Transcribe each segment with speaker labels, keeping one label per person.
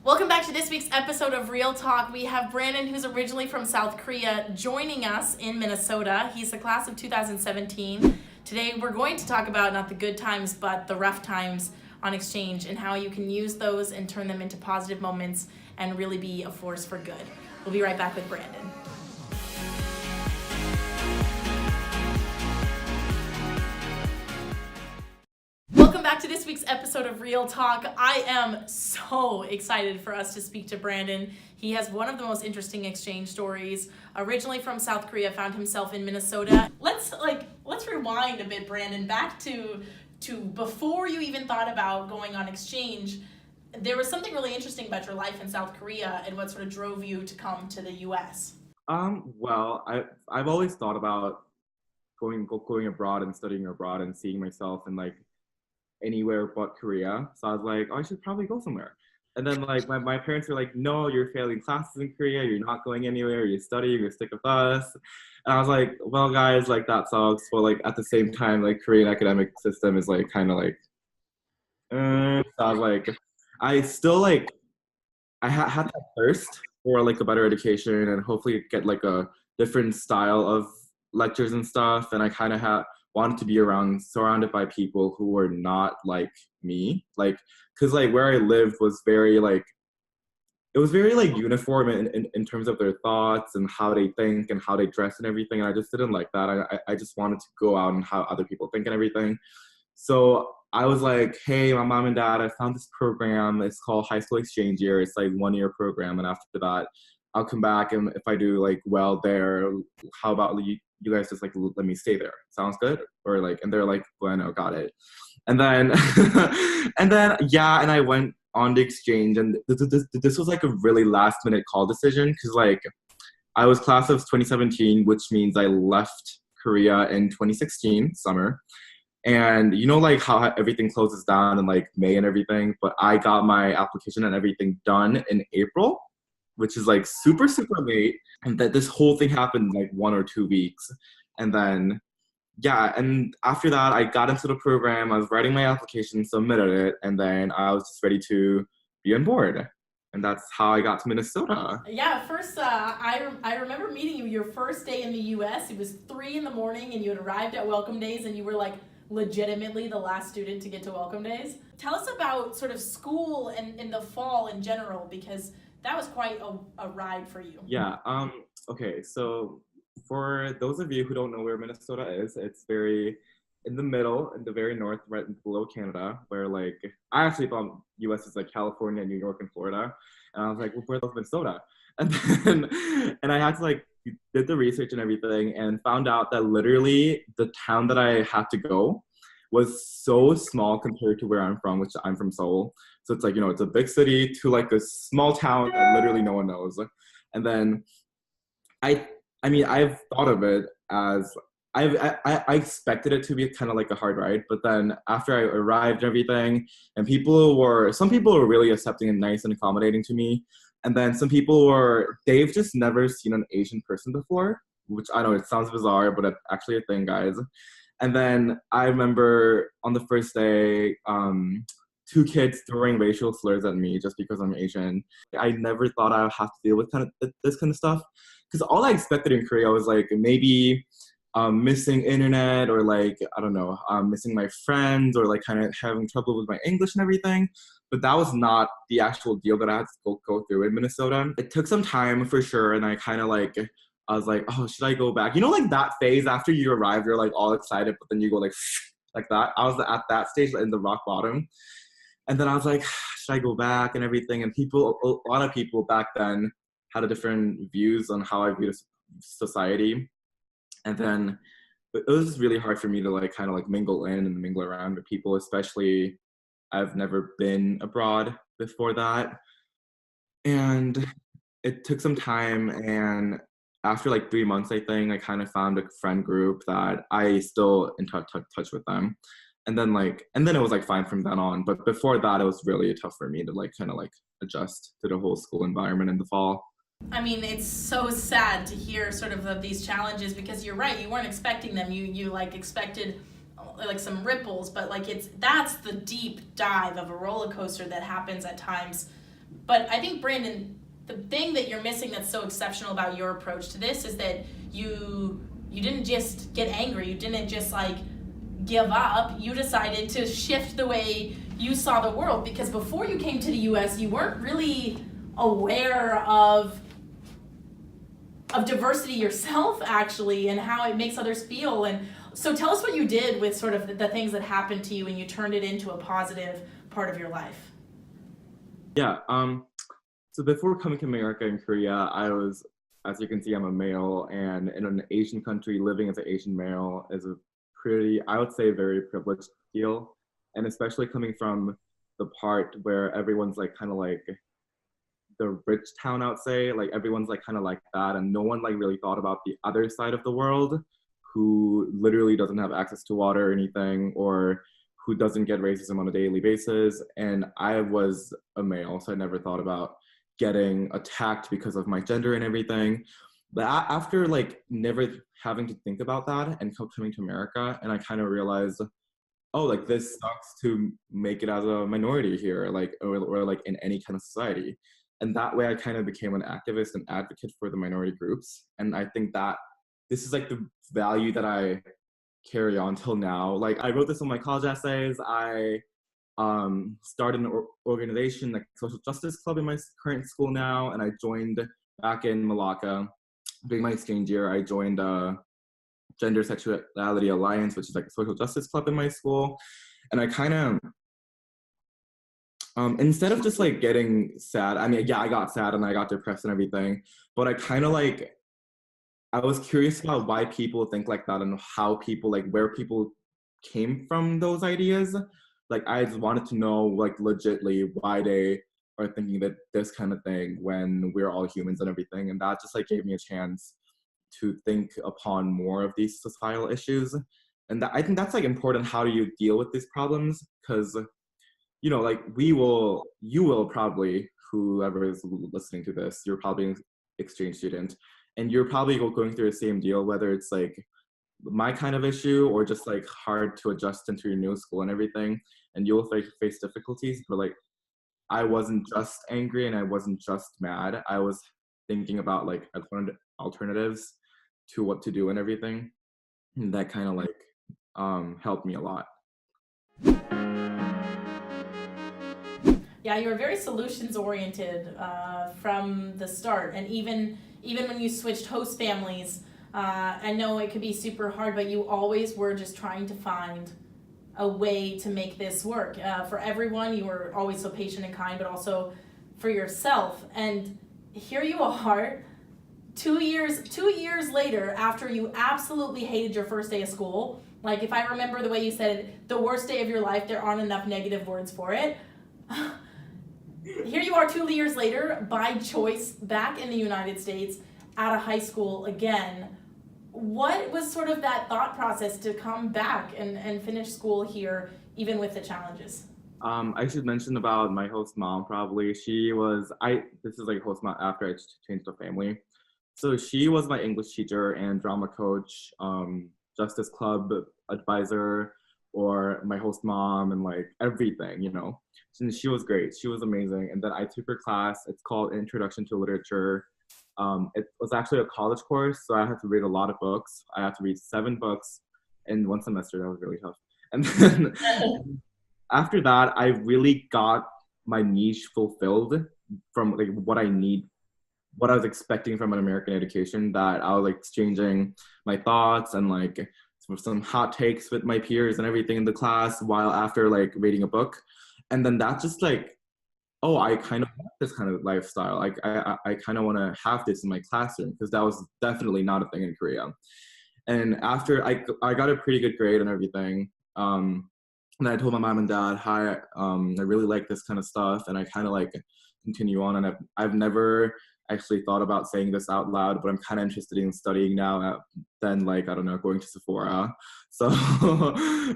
Speaker 1: Welcome back to this week's episode of Real Talk. We have Brandon, who's originally from South Korea, joining us in Minnesota. He's the class of 2017. Today we're going to talk about not the good times, but the rough times on exchange and how you can use those and turn them into positive moments and really be a force for good. We'll be right back with Brandon. Welcome back to this week's episode of Real Talk. I am so excited for us to speak to Brandon. He has one of the most interesting exchange stories. Originally from South Korea, found himself in Minnesota. Let's rewind a bit, Brandon, back to before you even thought about going on exchange. There was something really interesting about your life in South Korea and what sort of drove you to come to the US.
Speaker 2: Well, I've always thought about going abroad and studying abroad and seeing myself in like anywhere but Korea. So I was like, oh, I should probably go somewhere. And then like my parents were like, no, you're failing classes in Korea. You're not going anywhere. You're studying. You're stick with us. And I was like, well, guys, like that sucks. But like at the same time, like Korean academic system is like kind of like, so I was like, I still like, had that thirst for like a better education and hopefully get like a different style of lectures and stuff. And I kind of wanted to be surrounded by people who were not like me, like because like where I lived was very like it was very like uniform in terms of their thoughts and how they think and how they dress and everything. And I just didn't like that. I just wanted to go out and how other people think and everything. So I was like, hey, my mom and dad, I found this program. It's called High School Exchange Year. It's like 1 year program. And after that, I'll come back. And if I do like well there, how about you guys just like let me stay there? Sounds good? Or like, and they're like, bueno, got it. And then, and I went on the exchange. And this was like a really last minute call decision. Cause like I was class of 2017, which means I left Korea in 2016 summer. And you know, like how everything closes down in like May and everything, but I got my application and everything done in April, which is like super, super late. And that this whole thing happened in like 1 or 2 weeks. And then, yeah, and after that, I got into the program. I was writing my application, submitted it, and then I was just ready to be on board. And that's how I got to Minnesota.
Speaker 1: Yeah, first, I remember meeting you your first day in the US. It was 3 a.m. and you had arrived at Welcome Days and you were like legitimately the last student to get to Welcome Days. Tell us about sort of school and in the fall in general, because that was quite a ride for you.
Speaker 2: Yeah, okay, so for those of you who don't know where Minnesota is, it's very in the middle, in the very north, right below Canada, where like, I actually thought US is like California, New York, and Florida. And I was like, well, where's Minnesota? And then, and I had to like, did the research and everything and found out that literally the town that I had to go was so small compared to where I'm from, which I'm from Seoul. So it's like, you know, it's a big city to like a small town that literally no one knows. And then I mean, I've thought of it as I expected it to be kind of like a hard ride, but then after I arrived and everything, and some people were really accepting and nice and accommodating to me, and then some people they've just never seen an Asian person before, which I know it sounds bizarre, but it's actually a thing, guys. And then I remember on the first day, 2 kids throwing racial slurs at me just because I'm Asian. I never thought I would have to deal with kind of this kind of stuff. Because all I expected in Korea was like maybe missing internet or like, I don't know, missing my friends or like kind of having trouble with my English and everything. But that was not the actual deal that I had to go through in Minnesota. It took some time for sure. And I kind of like, I was like, oh, should I go back? You know, like that phase after you arrive, you're like all excited, but then you go like that. I was at that stage in the rock bottom. And then I was like, should I go back and everything? And a lot of people back then had a different views on how I viewed society. And then it was really hard for me to like kind of like mingle in and mingle around with people, especially I've never been abroad before that. And it took some time, and after like 3 months, I think I kind of found a friend group that I still in touch with them. And then it was like fine from then on. But before that, it was really tough for me to like kind of like adjust to the whole school environment in the fall.
Speaker 1: I mean, it's so sad to hear sort of these challenges, because you're right, you weren't expecting them. You like expected like some ripples, but like that's the deep dive of a roller coaster that happens at times But I think, Brandon, the thing that you're missing that's so exceptional about your approach to this is that you didn't just get angry. You didn't just like give up. You decided to shift the way you saw the world, because before you came to the US, you weren't really aware of diversity yourself, actually, and how it makes others feel. And so tell us what you did with sort of the things that happened to you and you turned it into a positive part of your life.
Speaker 2: Yeah. So before coming to America and Korea, I was, as you can see, I'm a male, and in an Asian country, living as an Asian male is a pretty, I would say, very privileged deal. And especially coming from the part where everyone's like kind of like the rich town, I would say, like everyone's like kind of like that, and no one like really thought about the other side of the world, who literally doesn't have access to water or anything, or who doesn't get racism on a daily basis. And I was a male, so I never thought about getting attacked because of my gender and everything. But after like never having to think about that and coming to America, and I kind of realized, oh, like this sucks to make it as a minority here, like or like in any kind of society. And that way I kind of became an activist and advocate for the minority groups. And I think that this is like the value that I carry on till now. Like I wrote this in my college essays. I started an organization like social justice club in my current school now, and I joined back in Malacca during my exchange year. I joined Gender Sexuality Alliance, which is like a social justice club in my school. And I kind of, instead of just like getting sad, I mean, yeah, I got sad and I got depressed and everything, but I kind of like, I was curious about why people think like that and how people, like where people came from those ideas. Like I just wanted to know like legitly why they are thinking that this kind of thing when we're all humans and everything. And that just like gave me a chance to think upon more of these societal issues. And that, I think that's like important. How do you deal with these problems? Because, you know, like you will probably, whoever is listening to this, you're probably an exchange student, and you're probably going through the same deal, whether it's like my kind of issue or just like hard to adjust into your new school and everything. And you'll face difficulties, but like I wasn't just angry and I wasn't just mad. I was thinking about like alternatives to what to do and everything. And that kind of like helped me a lot.
Speaker 1: Yeah, you were very solutions oriented from the start, and even when you switched host families, I know it could be super hard, but you always were just trying to find a way to make this work for everyone. You were always so patient and kind, but also for yourself. And here you are, 2 years later, after you absolutely hated your first day of school. Like, if I remember the way you said it, the worst day of your life, there aren't enough negative words for it. Here you are 2 years later, by choice, back in the United States, at a high school again. What was sort of that thought process to come back and finish school here, even with the challenges?
Speaker 2: I should mention about my host mom probably. This is like host mom after I changed the family. So she was my English teacher and drama coach, Justice Club advisor, or my host mom, and like everything, you know. And she was great. She was amazing. And then I took her class. It's called Introduction to Literature. It was actually a college course, so I had to read a lot of books. I had to read 7 books in one semester. That was really tough. And then after that, I really got my niche fulfilled from like what I need, what I was expecting from an American education. That I was like exchanging my thoughts and like some hot takes with my peers and everything in the class while after like reading a book. And then that just like, oh, I kind of want this kind of lifestyle. Like I kind of want to have this in my classroom, because that was definitely not a thing in Korea. And after I got a pretty good grade and everything, and I told my mom and dad, hi, I really like this kind of stuff, and I kind of like continue on. And I've never actually thought about saying this out loud, but I'm kind of interested in studying now than like, I don't know, going to Sephora. So,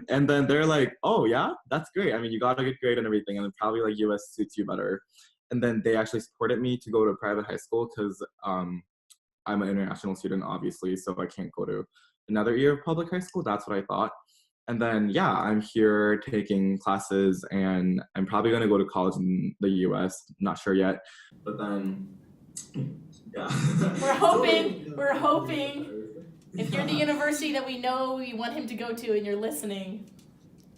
Speaker 2: and then they're like, oh yeah, that's great. I mean, you got a good grade and everything, and probably like US suits you better. And then they actually supported me to go to a private high school, because I'm an international student, obviously, so I can't go to another year of public high school. That's what I thought. And then, yeah, I'm here taking classes, and I'm probably going to go to college in the US. Not sure yet. But then, yeah.
Speaker 1: We're hoping. We're hoping. If you're the university that we know you want him to go to and you're listening.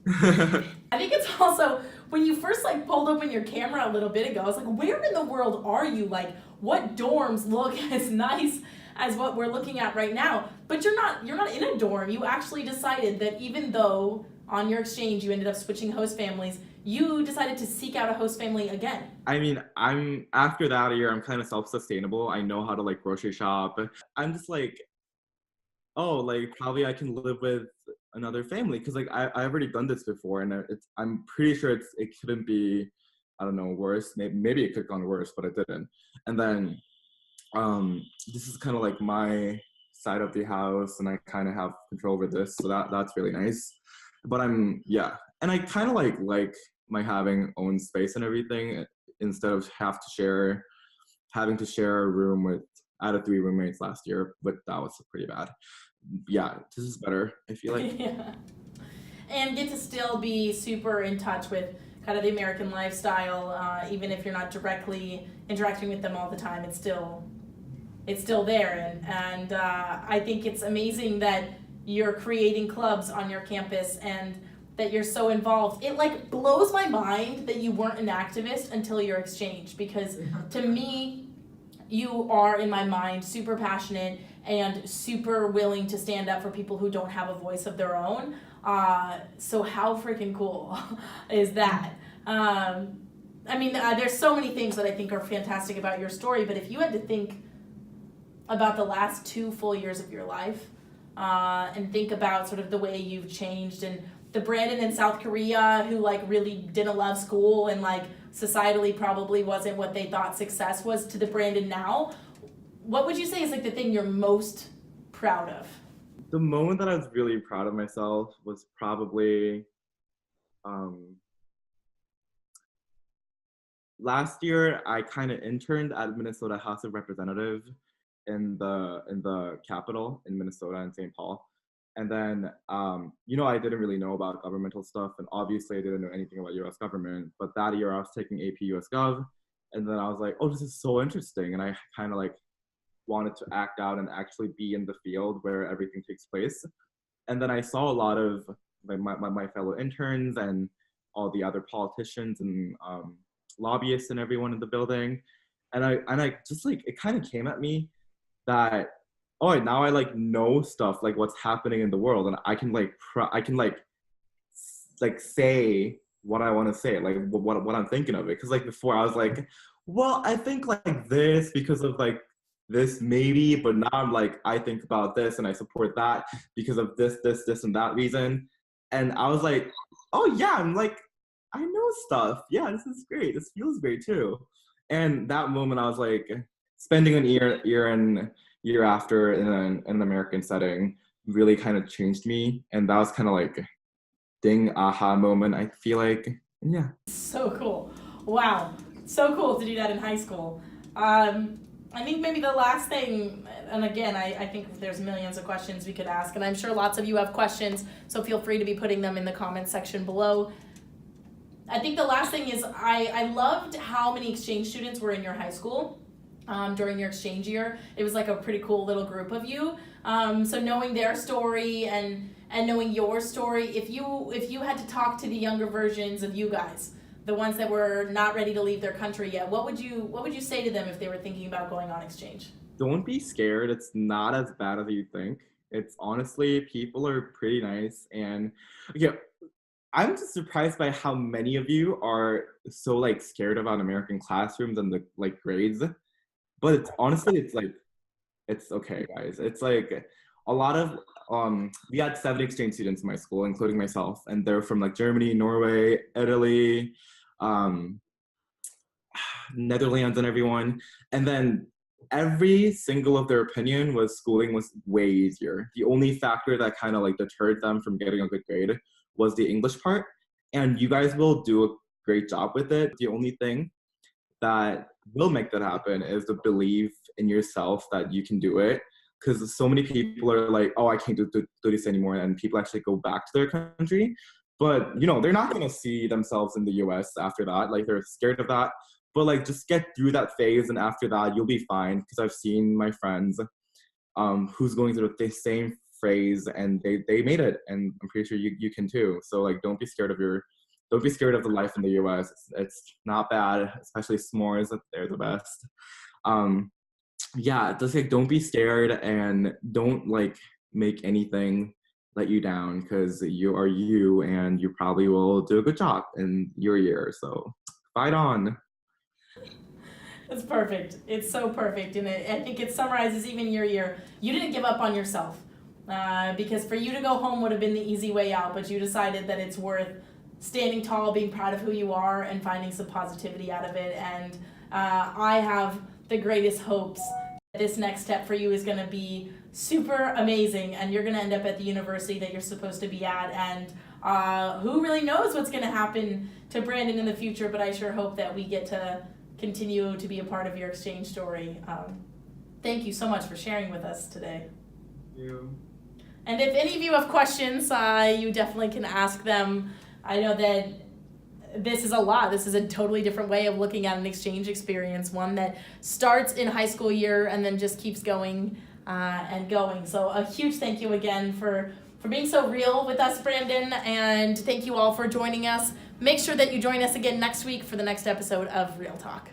Speaker 1: I think it's also, when you first like pulled open your camera a little bit ago, I was like, where in the world are you? Like, what dorms look as nice as what we're looking at right now? But you're not in a dorm. You actually decided that even though on your exchange you ended up switching host families, you decided to seek out a host family again.
Speaker 2: I mean, I'm after that year, I'm kind of self-sustainable. I know how to like grocery shop. I'm just like, oh, like probably I can live with another family because like I've already done this before, and I'm pretty sure it couldn't be, I don't know, worse. Maybe it could have gone worse, but it didn't. And then this is kind of like my side of the house, and I kind of have control over this, so that's really nice. But yeah, and I kind of like my having own space and everything instead of having to share a room with. I had 3 roommates last year, but that was pretty bad. Yeah, this is better, I feel like.
Speaker 1: Yeah. And get to still be super in touch with kind of the American lifestyle, even if you're not directly interacting with them all the time. It's still there, and I think it's amazing that you're creating clubs on your campus and that you're so involved. It like blows my mind that you weren't an activist until your exchange, because to me, you are, in my mind, super passionate and super willing to stand up for people who don't have a voice of their own. So how freaking cool is that? I mean, there's so many things that I think are fantastic about your story, but if you had to think about the last 2 full years of your life, and think about sort of the way you've changed, and the Brandon in South Korea who like really didn't love school and like societally probably wasn't what they thought success was, to the Brandon now, what would you say is like the thing you're most proud of?
Speaker 2: The moment that I was really proud of myself was probably last year. I kind of interned at Minnesota House of Representatives in the capital in Minnesota in St. Paul. And then, I didn't really know about governmental stuff, and obviously I didn't know anything about U.S. government. But that year I was taking AP U.S. Gov, and then I was like, oh, this is so interesting, and I kind of like wanted to act out and actually be in the field where everything takes place. And then I saw a lot of my fellow interns and all the other politicians and lobbyists and everyone in the building, and I just like, it kind of came at me that, oh, now I like know stuff like what's happening in the world, and I can like say what I want to say, like what I'm thinking of it. Because like before I was like, well, I think like this because of like this maybe, but now I'm like, I think about this and I support that because of this and that reason. And I was like, oh yeah, I'm like, I know stuff. Yeah, this is great. This feels great too. And that moment I was like, spending an year after in an American setting really kind of changed me. And that was kind of like ding aha moment, I feel like. And yeah.
Speaker 1: So cool. Wow. So cool to do that in high school. I think maybe the last thing, and again, I think there's millions of questions we could ask, and I'm sure lots of you have questions, so feel free to be putting them in the comments section below. I think the last thing is I loved how many exchange students were in your high school during your exchange year. It was like a pretty cool little group of you. So knowing their story and knowing your story, if you had to talk to the younger versions of you guys, the ones that were not ready to leave their country yet, what would you say to them if they were thinking about going on exchange?
Speaker 2: Don't be scared. It's not as bad as you think. It's honestly, people are pretty nice. And okay, I'm just surprised by how many of you are so like scared about American classrooms and the like grades. But it's honestly, it's like, it's okay, guys. It's like a lot of we had 7 exchange students in my school, including myself, and they're from like Germany, Norway, Italy, Netherlands, and everyone. And then every single of their opinion was schooling was way easier. The only factor that kind of like deterred them from getting a good grade was the English part. And you guys will do a great job with it. The only thing that will make that happen is to believe in yourself that you can do it. because so many people are like, oh, I can't do this anymore, and people actually go back to their country. But they're not gonna see themselves in the US after that. Like, they're scared of that. But like, just get through that phase, and after that, you'll be fine. Because I've seen my friends who's going through the same phase, and they made it, and I'm pretty sure you can too. So like, don't be scared of the life in the US. It's not bad, especially s'mores. They're the best. Yeah, just like, don't be scared, and don't like make anything let you down, because you are you, and you probably will do a good job in your year. So fight on.
Speaker 1: It's perfect. It's so perfect. And I think it summarizes even your year. You didn't give up on yourself, because for you to go home would have been the easy way out, but you decided that it's worth standing tall, being proud of who you are, and finding some positivity out of it. And I have the greatest hopes that this next step for you is going to be super amazing, and you're going to end up at the university that you're supposed to be at. And who really knows what's going to happen to Brandon in the future, but I sure hope that we get to continue to be a part of your exchange story. Thank you so much for sharing with us today.
Speaker 2: Thank you.
Speaker 1: And if any of you have questions, you definitely can ask them. I know that this is a lot. This is a totally different way of looking at an exchange experience, one that starts in high school year and then just keeps going and going. So a huge thank you again for being so real with us, Brandon, and thank you all for joining us. Make sure that you join us again next week for the next episode of Real Talk.